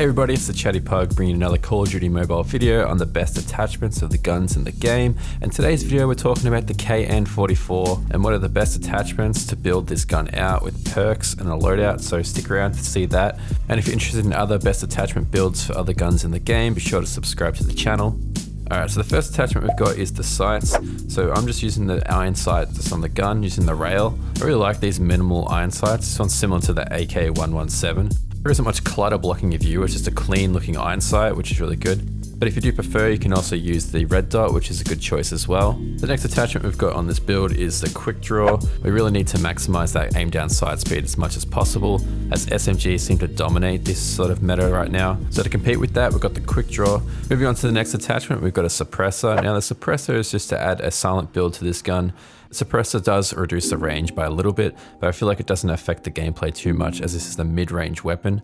Hey everybody, it's TheChattyPug bringing another Call of Duty mobile video on the best attachments of the guns in the game. And today's video we're talking about the KN-44 and what are the best attachments to build this gun out with perks and a loadout, so stick around to see that. And if you're interested in other best attachment builds for other guns in the game, be sure to subscribe to the channel. Alright, so the first attachment we've got is the sights. So I'm just using the iron sight that's on the gun, using the rail. I really like these minimal iron sights. This one's similar to the AK-117. There isn't much clutter blocking your view, it's just a clean looking iron sight, which is really good. But if you do prefer, you can also use the red dot, which is a good choice as well. The next attachment we've got on this build is the quick draw. We really need to maximize that aim down sight speed as much as possible, as SMGs seem to dominate this sort of meta right now. So to compete with that, we've got the quick draw. Moving on to the next attachment, we've got a suppressor. Now the suppressor is just to add a silent build to this gun. The suppressor does reduce the range by a little bit, but I feel like it doesn't affect the gameplay too much as this is a mid-range weapon.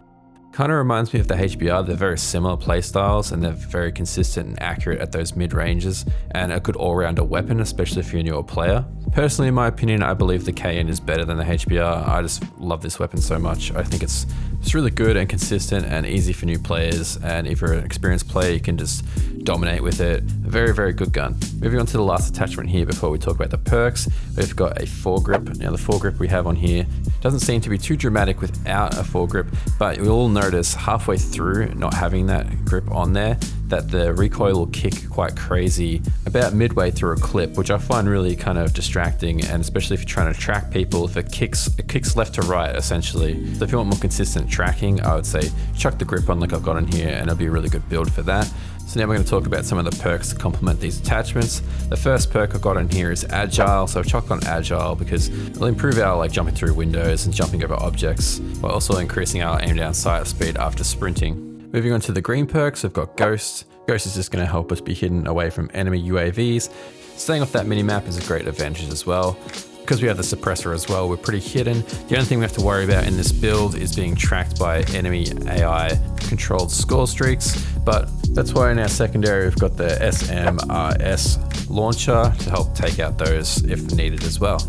Kind of reminds me of the HBR. They're very similar playstyles and they're very consistent and accurate at those mid-ranges and a good all-rounder weapon, especially if you're a newer player. Personally, in my opinion, I believe the KN is better than the HBR. I just love this weapon so much. I think it's really good and consistent and easy for new players, and if you're an experienced player, you can just dominate with it. A very, very good gun. Moving on to the last attachment here before we talk about the perks, we've got a foregrip. Now the foregrip we have on here doesn't seem to be too dramatic without a foregrip, but you'll notice halfway through not having that grip on there that the recoil will kick quite crazy about midway through a clip, which I find really kind of distracting, and especially if you're trying to track people, if it kicks left to right essentially. So if you want more consistent tracking, I would say chuck the grip on like I've got on here and it'll be a really good build for that. So now we're going to talk about some of the perks to complement these attachments. The first perk I've got on here is Agile. So I've chucked on Agile because it'll improve our jumping through windows and jumping over objects, while also increasing our aim down sight speed after sprinting. Moving on to the green perks, we've got Ghost. Ghost is just going to help us be hidden away from enemy UAVs. Staying off that minimap is a great advantage as well. Because we have the suppressor as well, we're pretty hidden. The only thing we have to worry about in this build is being tracked by enemy AI controlled score streaks, but that's why in our secondary we've got the SMRS launcher to help take out those if needed as well.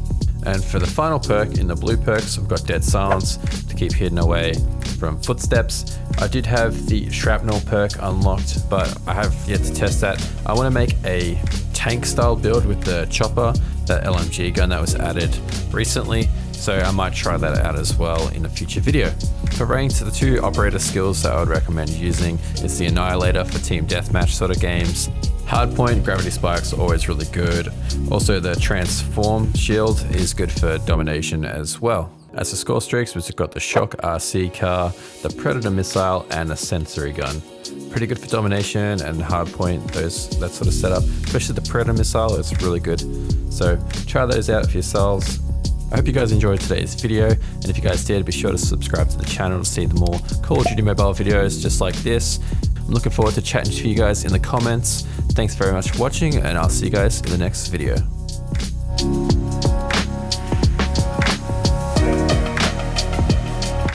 And for the final perk in the blue perks, we've got Dead Silence to keep hidden away from footsteps. I did have the shrapnel perk unlocked, but I have yet to test that. I want to make a tank style build with the chopper, that LMG gun that was added recently, so I might try that out as well in a future video. For ranks, the two operator skills that I would recommend using is the Annihilator for team deathmatch sort of games. Hardpoint, gravity spikes are always really good. Also the transform shield is good for domination as well. As for score streaks, we've got the Shock RC car, the Predator missile, and a sensory gun. Pretty good for domination and hardpoint, that sort of setup. Especially the Predator missile, it's really good. So try those out for yourselves. I hope you guys enjoyed today's video, and if you guys did, be sure to subscribe to the channel to see the more Call of Duty mobile videos just like this. I'm looking forward to chatting to you guys in the comments. Thanks very much for watching, and I'll see you guys in the next video.